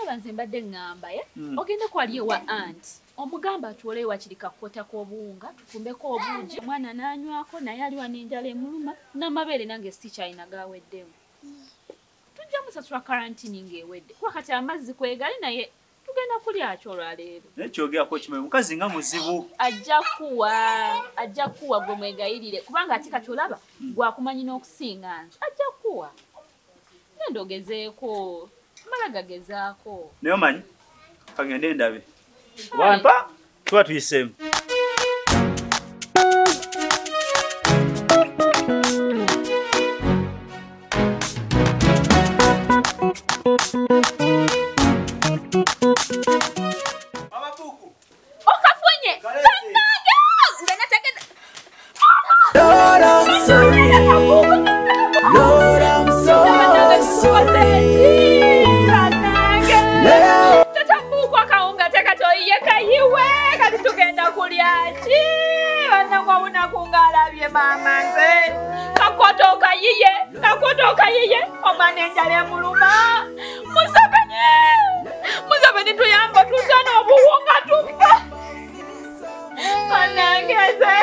olaba nze mbadde ŋŋamba ogende kwali ewa anti omugamba atwole wakiri kakota k'obuwunga tufumbeko obuugi omwana n'anywako naye aliwa n'enjala emuluma n'amabeere nange sikyalina gaweddemu tujja musasula karantini ng'ewedde kuba kati amazzi kwegali naye tugenda kulya ki olwaleero naye kyogerako kimanyi mukazi nga muzibu ajja kuwa gwe mwegayirire kubanga ati kati olaba gwakumanyi n'okusinga nze ajja kuwa genda ogezeeko mala gagezaako naye omanyi kagende ndabe wampa tuba tuyiseemu Kakotoka yiye omwana enjala emuluma Museveni tuyamba tuzana obuwunga tufa kanangeze